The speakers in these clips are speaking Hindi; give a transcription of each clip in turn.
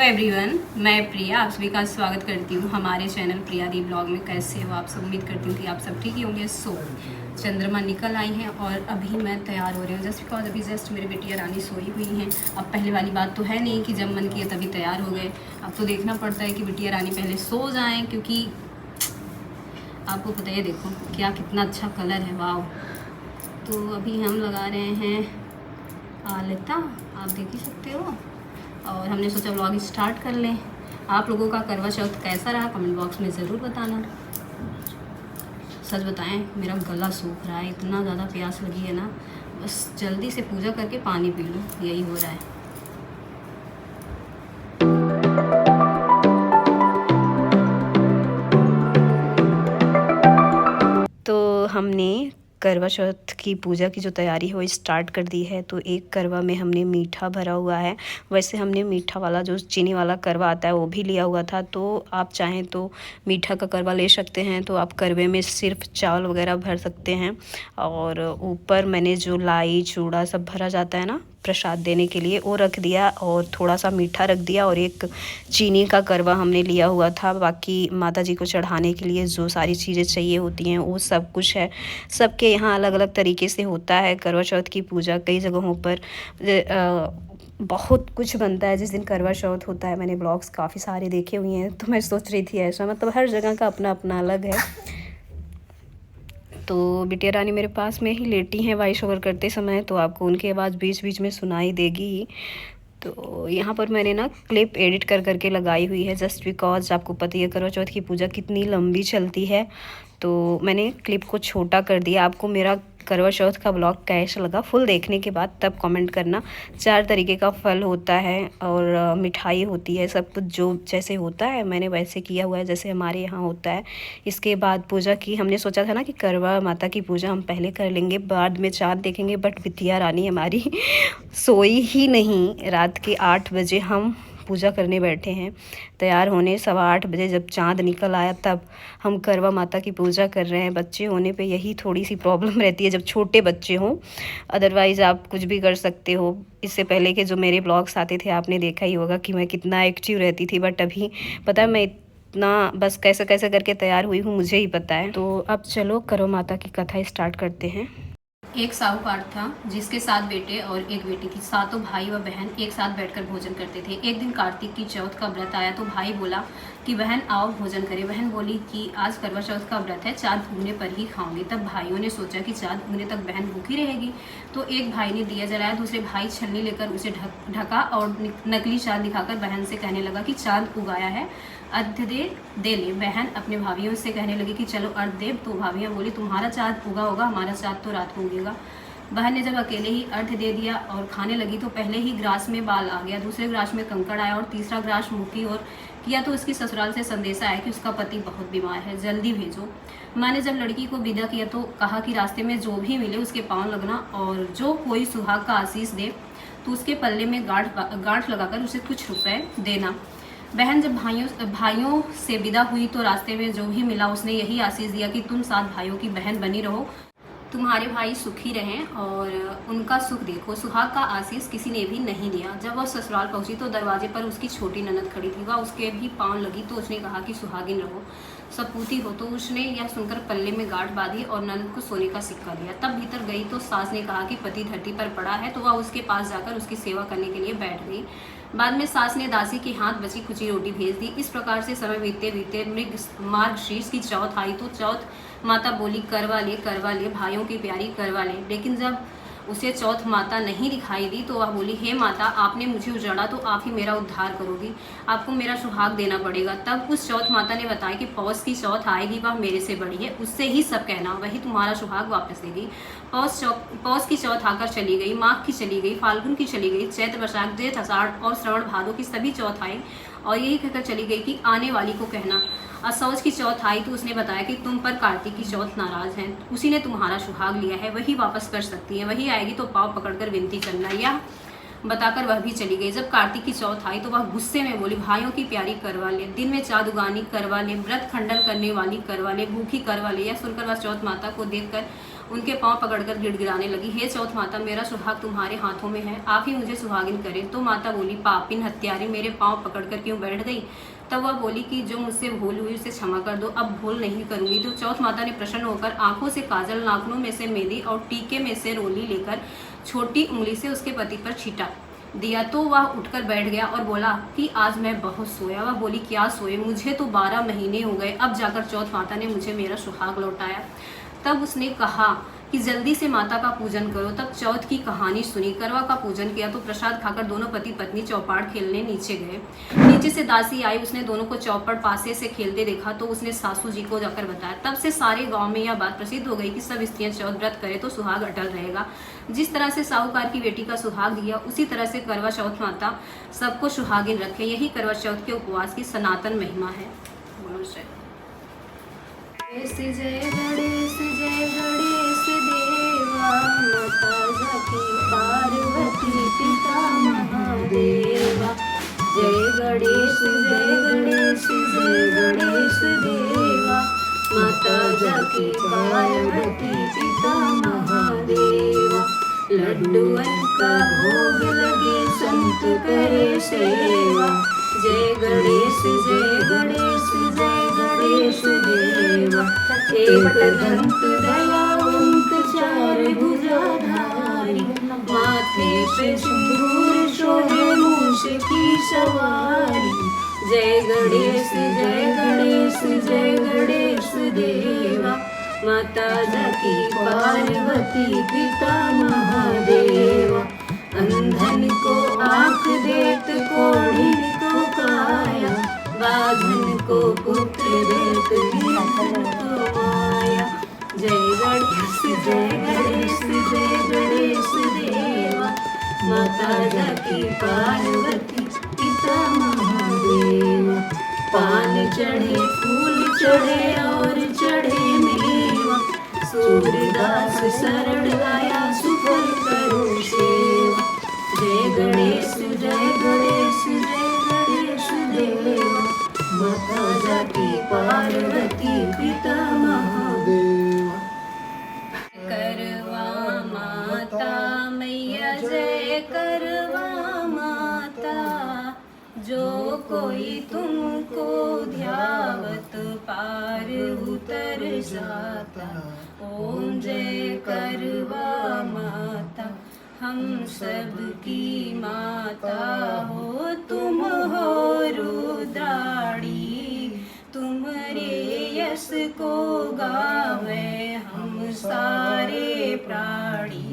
एवरीवन, मैं प्रिया आप सभी का स्वागत करती हूँ हमारे चैनल प्रिया दी ब्लॉग में। कैसे हो आप सब? उम्मीद करती हूँ कि आप सब ठीक ही होंगे। चंद्रमा निकल आई हैं और अभी मैं तैयार हो रही हूँ जस्ट बिकॉज अभी जस्ट मेरी बेटियाँ रानी सोई हुई हैं। अब पहले वाली बात तो है नहीं कि जब मन किया तभी तैयार हो गए। अब तो देखना पड़ता है कि बेटियाँ रानी पहले सो जाएँ, क्योंकि आपको पता है, देखो क्या कितना अच्छा कलर है, वाह। तो अभी हम लगा रहे हैं आलता, आप देख ही सकते हो, और हमने सोचा व्लॉग स्टार्ट कर लें। आप लोगों का करवा चौथ कैसा रहा कमेंट बॉक्स में ज़रूर बताना। सच बताएं, मेरा गला सूख रहा है, इतना ज़्यादा प्यास लगी है ना, बस जल्दी से पूजा करके पानी पी लूँ, यही हो रहा है। तो हमने करवा चौथ की पूजा की जो तैयारी है वो स्टार्ट कर दी है। तो एक करवा में हमने मीठा भरा हुआ है। वैसे हमने मीठा वाला जो चीनी वाला करवा आता है वो भी लिया हुआ था, तो आप चाहें तो मीठा का करवा ले सकते हैं। तो आप करवे में सिर्फ चावल वगैरह भर सकते हैं, और ऊपर मैंने जो लाई चूड़ा सब भरा जाता है ना प्रसाद देने के लिए, वो रख दिया, और थोड़ा सा मीठा रख दिया, और एक चीनी का करवा हमने लिया हुआ था। बाकी माता जी को चढ़ाने के लिए जो सारी चीज़ें चाहिए होती हैं वो सब कुछ है। सबके यहाँ अलग अलग तरीके से होता है करवा चौथ की पूजा। कई जगहों पर बहुत कुछ बनता है जिस दिन करवा चौथ होता है। मैंने ब्लॉग्स काफ़ी सारे देखे हुए हैं, तो मैं सोच रही थी ऐसा, मतलब हर जगह का अपना अपना अलग है। तो बिटिया रानी मेरे पास में ही लेटी हैं वॉइस ओवर करते समय, तो आपको उनकी आवाज़ बीच बीच में सुनाई देगी। तो यहाँ पर मैंने ना क्लिप एडिट कर करके लगाई हुई है, जस्ट बिकॉज आपको पता है करवा चौथ की पूजा कितनी लंबी चलती है, तो मैंने क्लिप को छोटा कर दिया। आपको मेरा करवा चौथ का ब्लॉग कैसा लगा फुल देखने के बाद तब कमेंट करना। 4 तरीके का फल होता है और मिठाई होती है, सब कुछ जो जैसे होता है मैंने वैसे किया हुआ है जैसे हमारे यहाँ होता है। इसके बाद पूजा की हमने सोचा था ना कि करवा माता की पूजा हम पहले कर लेंगे, बाद में चाँद देखेंगे, बट बिटिया रानी हमारी सोई ही नहीं। रात के 8 बजे हम पूजा करने बैठे हैं, तैयार होने 8:15 बजे जब चाँद निकल आया तब हम करवा माता की पूजा कर रहे हैं। बच्चे होने पे यही थोड़ी सी प्रॉब्लम रहती है जब छोटे बच्चे हों, अदरवाइज़ आप कुछ भी कर सकते हो। इससे पहले के जो मेरे ब्लॉग्स आते थे आपने देखा ही होगा कि मैं कितना एक्टिव रहती थी, बट अभी पता है मैं इतना बस कैसे कैसे करके तैयार हुई हूँ मुझे ही पता है। तो अब चलो करवा माता की कथा स्टार्ट करते हैं। एक साहूकार था जिसके 7 बेटे और एक बेटी थी। सातों भाई व बहन एक साथ बैठकर भोजन करते थे। एक दिन कार्तिक की चौथ का व्रत आया तो भाई बोला कि बहन आओ भोजन करें। बहन बोली कि आज करवा चौथ का व्रत है, चाँद उगने पर ही खाऊंगी। तब भाइयों ने सोचा कि चाँद उगने तक बहन भूखी रहेगी, तो एक भाई ने दिया जलाया, दूसरे भाई छलनी लेकर उसे ढका और नकली चाँद दिखाकर बहन से कहने लगा कि चाँद उगाया है, अर्घ दे ले। बहन अपने भाभियों से कहने लगी कि चलो अर्घ दे, तो भाभियाँ बोली तुम्हारा चाँद उगा होगा, हमारा चाँद तो रात को उगेगा। बहन ने जब अकेले ही अर्घ दे दिया और खाने लगी तो पहले ही ग्रास में बाल आ गया, दूसरे ग्रास में कंकड़ आया और तीसरा ग्रास मुँह की ओर किया तो उसकी ससुराल से संदेशा आया कि उसका पति बहुत बीमार है, जल्दी भेजो। माँ ने जब लड़की को विदा किया तो कहा कि रास्ते में जो भी मिले उसके पाँव लगना, और जो कोई सुहाग का आशीष दे तो उसके पल्ले में गांठ लगाकर उसे कुछ रुपए देना। बहन जब भाइयों से विदा हुई तो रास्ते में जो भी मिला उसने यही आशीष दिया कि तुम 7 भाइयों की बहन बनी रहो, तुम्हारे भाई सुखी रहें और उनका सुख देखो। सुहाग का आशीष किसी ने भी नहीं दिया। जब वह ससुराल पहुंची तो दरवाजे पर उसकी छोटी ननद खड़ी थी। वह उसके भी पाँव लगी तो उसने कहा कि सुहागिन रहो, सपूती हो। तो उसने यह सुनकर पल्ले में गांठ बांधी और ननद को सोने का सिक्का दिया। तब भीतर गई तो सास ने कहा कि पति धरती पर पड़ा है, तो वह उसके पास जाकर उसकी सेवा करने के लिए बैठ गई। बाद में सास ने दासी के हाथ बची खुची रोटी भेज दी। इस प्रकार से समय बीतते बीतते मार्गशीर्ष की चौथ आई तो चौथ माता बोली करवा ले भाइयों की प्यारी करवा ले। लेकिन जब उसे चौथ माता नहीं दिखाई दी तो वह बोली हे माता, आपने मुझे उजाड़ा तो आप ही मेरा उद्धार करोगी, आपको मेरा सुहाग देना पड़ेगा। तब उस चौथ माता ने बताया कि पौष की चौथ आएगी, वह मेरे से बड़ी है, उससे ही सब कहना, वही तुम्हारा सुहाग वापस देगी। पौष की चौथ आकर चली गई, माघ की चली गई, फाल्गुन की चली गई, चैत्र वैशाख जेठ आषाढ़ और श्रवण भादो की सभी चौथ आई और यही कहकर चली गई कि आने वाली को कहना। असौज की चौथ आई तो उसने बताया कि तुम पर कार्तिक की चौथ नाराज है, उसी ने तुम्हारा सुहाग लिया है, वही वापस कर सकती है, वही आएगी तो पाँव पकड़कर विनती करना। यह बताकर वह भी चली गई। जब कार्तिक की चौथ आई तो वह गुस्से में बोली भाइयों की प्यारी करवा ले, दिन में चाँद उगानी करवा ले, व्रत खंडन करने वाली करवा ले, भूखी करवा ले। यह सुनकर वह चौथ माता को देखकर उनके पांव पकड़कर गिड़गिड़ाने लगी, हे चौथ माता, मेरा सुहाग तुम्हारे हाथों में है, आप ही मुझे सुहागिन करें। तो माता बोली, पापिन हत्यारी, मेरे पांव पकड़कर क्यों बैठ गई? तब वह बोली कि जो मुझसे भूल हुई उसे क्षमा कर दो, अब भूल नहीं करूंगी। तो चौथ माता ने प्रसन्न होकर आंखों से काजल, नाखूनों में से मेहंदी और टीके में से रोली लेकर छोटी उंगली से उसके पति पर छींटा दिया। तो वह उठकर बैठ गया और बोला कि आज मैं बहुत सोया। वह बोली, क्या सोए? मुझे तो 12 महीने हो गए, अब जाकर चौथ माता ने मुझे मेरा सुहाग लौटाया। तब उसने कहा कि जल्दी से माता का पूजन करो। तब चौथ की कहानी सुनी, करवा का पूजन किया, तो प्रसाद खाकर दोनों पति पत्नी चौपाड़ खेलने नीचे गए। नीचे से दासी आई, उसने दोनों को चौपड़ पासे से खेलते देखा तो उसने सासू जी को जाकर बताया। तब से सारे गांव में यह बात प्रसिद्ध हो गई कि सब स्त्रियां चौथ व्रत करें तो सुहाग अटल रहेगा। जिस तरह से साहूकार की बेटी का सुहाग दिया, उसी तरह से करवा चौथ माता सबको सुहागिन रखे। यही करवा चौथ के उपवास की सनातन महिमा है। बोलो जय गणेश देवा, माता जाकी पार्वती पिता महादेवा। जय गणेश देवा, माता जाकी पार्वती पिता महादेवा। लड्डुअन का भोग लगे, संत करे सेवा। जय गणेश देवा, एक दंत दयावंत चार भुजाधारी, माथे पे सिंदूर शोभे मूष की सवारी। जय गणेश देवा, माता जाकी पार्वती पिता महादेवा। अंधन को आँख देत, कोढ़िन को काया, बाधन को पुत्र देत, गिरधन को माया। जय गणेश देवा, माता जाकी पार्वती पिता महादेवा। पान चढ़े, फूल चढ़े और चढ़े मेवा, सूरदास शरण आया, सुफल करो सेवा। जय गणेश देवा, माता जाकी पार्वती पिता महादेवा। करवा माता मैया, जय करवा माता, जो कोई तुमको ध्यावत पार उतर जाता। ओम जय करवा माता, हम सब की माता हो, तुम हो रुद्राणी, तुमरे यश को गावे हम सारे प्राणी।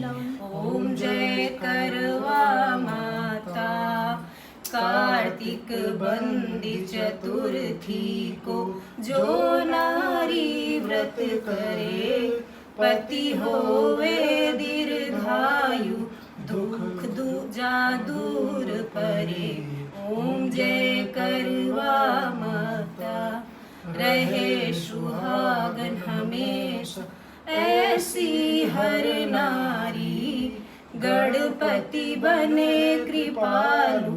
ओम जय करवा माता। कार्तिक बंदी चतुर्थी को जो नारी व्रत करे, पति होवे दीर्घायु, दुख जा दूर परे। ओम जय करवा माता, रहे सुहागन हमेशा ऐसी हर नारी, गणपति बने कृपालु,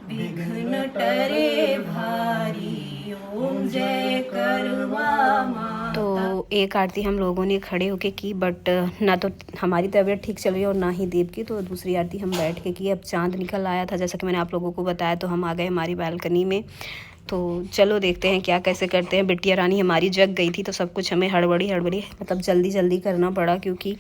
विघ्न टरे भारी। ओम जय करवा माता। तो एक आरती हम लोगों ने खड़े होके की, बट ना तो हमारी तबीयत ठीक चल रही है और ना ही देव की, तो दूसरी आरती हम बैठ के की। अब चांद निकल आया था, जैसा कि मैंने आप लोगों को बताया, तो हम आ गए हमारी बालकनी में। तो चलो देखते हैं क्या कैसे करते हैं। बिटिया रानी हमारी जग गई थी, तो सब कुछ हमें हड़बड़ी मतलब जल्दी जल्दी करना पड़ा, क्योंकि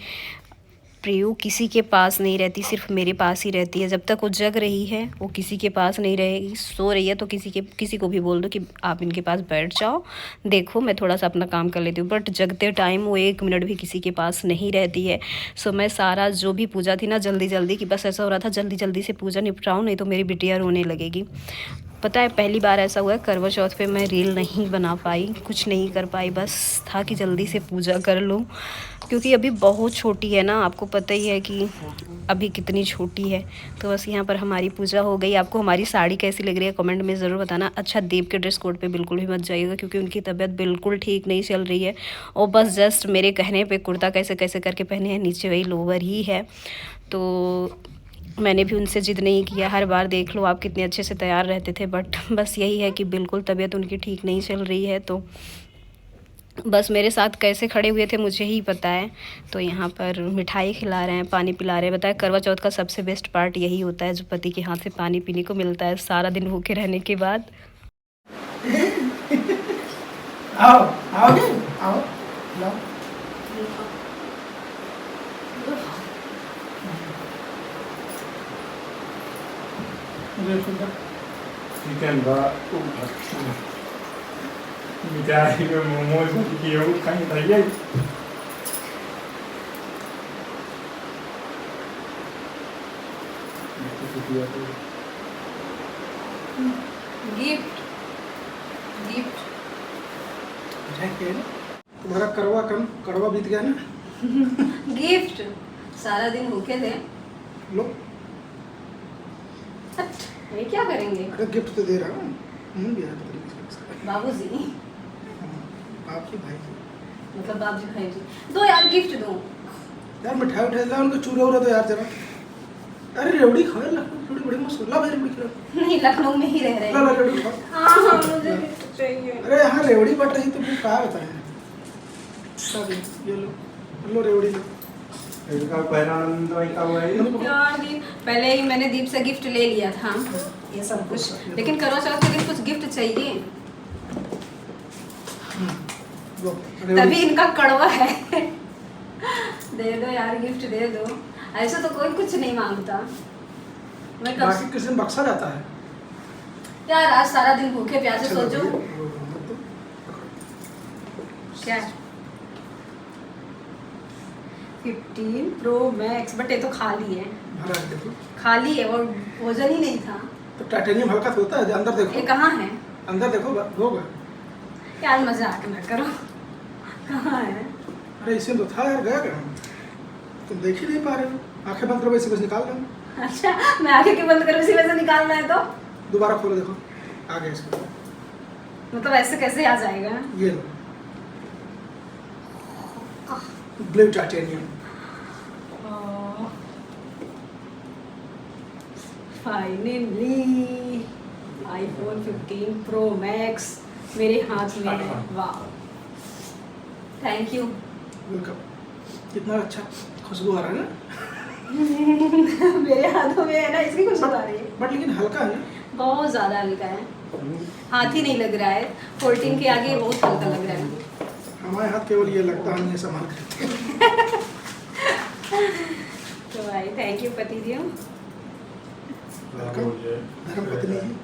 प्रियू किसी के पास नहीं रहती, सिर्फ मेरे पास ही रहती है। जब तक वो जग रही है वो किसी के पास नहीं रहेगी। सो रही है तो किसी को भी बोल दो कि आप इनके पास बैठ जाओ, देखो मैं थोड़ा सा अपना काम कर लेती हूँ। बट जगते टाइम वो 1 मिनट भी किसी के पास नहीं रहती है। सो मैं सारा जो भी पूजा थी ना, जल्दी जल्दी की, बस ऐसा हो रहा था जल्दी जल्दी से पूजा निपटाऊँ, नहीं तो मेरी बिटिया रोने लगेगी। पता है पहली बार ऐसा हुआ है करवा चौथ पे मैं रील नहीं बना पाई, कुछ नहीं कर पाई, बस था कि जल्दी से पूजा कर लूँ, क्योंकि अभी बहुत छोटी है ना, आपको पता ही है कि अभी कितनी छोटी है। तो बस यहाँ पर हमारी पूजा हो गई। आपको हमारी साड़ी कैसी लग रही है कमेंट में ज़रूर बताना। अच्छा, देव के ड्रेस कोड पे बिल्कुल भी मत जाइएगा, क्योंकि उनकी तबीयत बिल्कुल ठीक नहीं चल रही है, और बस जस्ट मेरे कहने पे कुर्ता कैसे कैसे करके पहने हैं, नीचे वही लोवर ही है। तो मैंने भी उनसे ज़िद नहीं किया, हर बार देख लो आप कितने अच्छे से तैयार रहते थे, बट बस यही है कि बिल्कुल तबीयत उनकी ठीक नहीं चल रही है। तो बस मेरे साथ कैसे खड़े हुए थे मुझे ही पता है। तो यहाँ पर मिठाई खिला रहे हैं, पानी पिला रहे हैं। बताया करवा चौथ का सबसे बेस्ट पार्ट यही होता है, जो पति के हाथ से पानी पीने को मिलता है सारा दिन भूखे रहने के बाद। आओ आओ आओ लाओ। चिकन बा मिठाई में मोमोज की हो कहीं भैया गिफ्ट गिफ्ट तुम्हारा कड़वा बीत गया ना। गिफ्ट, सारा दिन भूखे थे। लो ये क्या करेंगे? अरे गिफ्ट तो दे रहा हूँ। भी है बाबूजी, आपके भाई जी, मतलब बाबूजी भाई जी, दो यार गिफ्ट दो यार। मिठाई उठाई ला, उनको चूरा उरा दो यार जरा। अरे रेवड़ी खाओ, रेवड़ी बड़ी मस्त ला भाई, रेवड़ी खिलाओ। नहीं, लखनऊ में ही रह रहे ला हैं। ला रेवड़ी खाओ। हाँ मुझे गिफ्ट चाहिए। अरे यहाँ रेवड़ी बट रही तो फिर कहा बताएं। ये लो लो रेवड़ी लो। इसका पैरानंद भाई का हुआ है यार दीप, पहले ही मैंने दीप से गिफ्ट ले लिया था ये सब कुछ, लेकिन करवा चौथ के दिन कुछ गिफ्ट चाहिए, तभी इनका कड़वा है। दे दो यार, गिफ्ट दे दो। ऐसे तो कोई कुछ नहीं मांगता। मैं कब बाकी किसी दिन बक्सा जाता है यार, आज सारा दिन भूखे प्यासे चलो सोचो क्या 15 Pro Max, बट ये तो खाली है, भरा है, देखो खाली है और वजन ही नहीं था। तो टाइटेनियम हल्का तो होता है। अंदर ये देखो, कहाँ है अंदर देखो होगा। यार? मजाक ना करो, कहाँ है? अरे इसमें तो था यार, गया कहाँ? तुम देख ही नहीं पा रहे हो। आंखें बंद करो, इसे बस निकाल लो। अच्छा, मैं आगे क्यों बंद करूँ? इसी वजह से निकालना है तो दोबारा खोलो, देखो आ गया इसको। मतलब ऐसे कैसे आ जाएगा? ये लो, blue titanium. Finally iPhone 15 Pro Max मेरे हाथ में है। वाह, थैंक यू। वेलकम। कितना अच्छा खुशबू आ रहा है ना। मेरे हाथों में है ना, इसकी खुशबू आ रही है। बट लेकिन हल्का है ना। बहुत ज़्यादा हल्का है, हाथ ही नहीं लग रहा है। 14 के आगे बहुत हल्का लग रहा है। हमारे हाथ केवल ये लगता है, हम ये संभाल कर। तो भाई थैंक यू पति देव। धर्म पत्नी जी।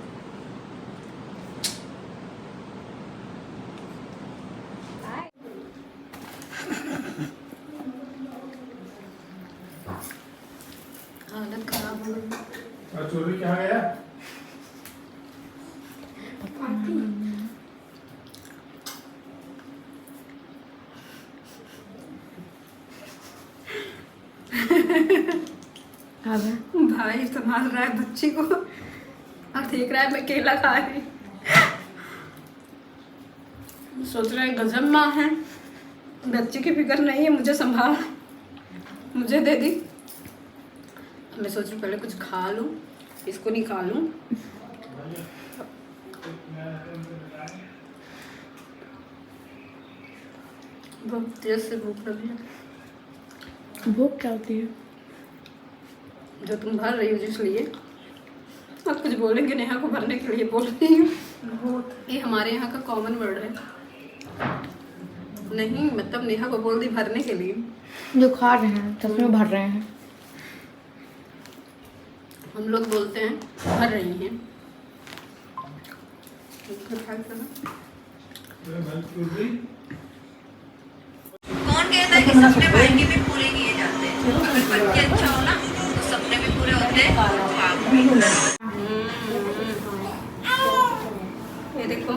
हालत खराब हो गई। और चोरी कहाँ गया? भाई संभाल रहा है बच्ची को और देख रहा है मैं केला खा रही। सोच रहा है गजब माँ है, बच्ची की फिक्र नहीं है, मुझे संभाल, मुझे दे दी। मैं सोच रही पहले कुछ खा लूँ, इसको निकालूं। बहुत तेज से भूख लगी है। भूख क्या होती है? जो तुम भर रही हो जिसलिए, अब कुछ बोलेंगे नेहा को भरने के लिए बोल रही हूँ। ये हमारे यहाँ का कॉमन वर्ड है। नहीं मतलब नेहा को बोल दी भरने के लिए। जो खा रहे हैं सच में भर रहे हैं। हम लोग बोलते हैं भर रही हैं। कौन कहता है कि सपने मायके में पूरे किए जाते हैं? अगर बच्चे अच्छा हो ना तो सपने भी पूरे होते हैं। ये देखो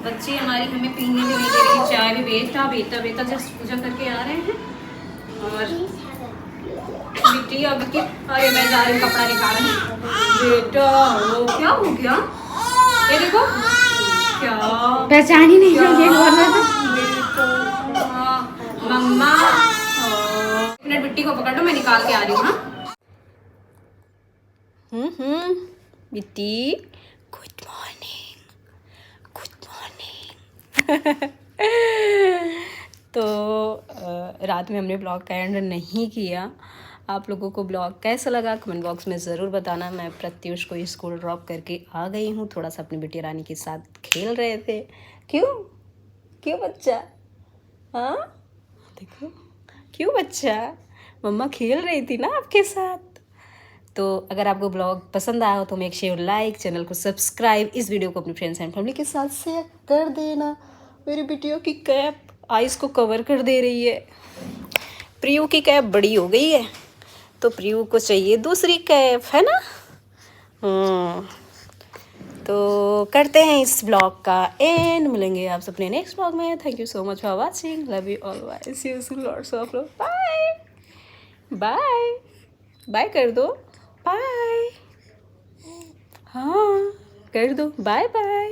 बच्ची हमारी हमें पीने भी नहीं दे रही, चाय भी बेटा बेटा बेटा जस्ट पूजा करके आ रहे हैं। और बेटी अब की, अरे मैं जा रही हूँ कपड़ा निकालने। बेटा हो क्या हो गया? ये देखो क्या पहचान ही नहीं होगी मम्मा। एक मिनट बिट्टी को पकड़ लो, मैं निकाल के आ रही हूँ। हाँ बिट्टी, गुड मॉर्निंग, गुड मॉर्निंग। तो रात में हमने ब्लॉग का एंड नहीं किया। आप लोगों को ब्लॉग कैसा लगा कमेंट बॉक्स में ज़रूर बताना। मैं प्रत्युष को स्कूल ड्रॉप करके आ गई हूँ, थोड़ा सा अपनी बेटी रानी के साथ खेल रहे थे। क्यों बच्चा? हाँ देखो, क्यों बच्चा? मम्मा खेल रही थी ना आपके साथ। तो अगर आपको ब्लॉग पसंद आया हो तो मेक श्योर लाइक, चैनल को सब्सक्राइब, इस वीडियो को अपनी फ्रेंड्स एंड फैमिली के साथ शेयर कर देना। मेरी बेटियों की कैप आइज़ को कवर कर दे रही है। प्रियू की कैप बड़ी हो गई है तो प्रियू को चाहिए दूसरी कैप, है ना? तो करते हैं इस ब्लॉग का एंड। मिलेंगे आप अपने नेक्स्ट ब्लॉग में। Thank you so much for watching. Love you always. See you soon, lots of love. Bye bye bye कर दो। बाय, हाँ कर दो। Bye bye.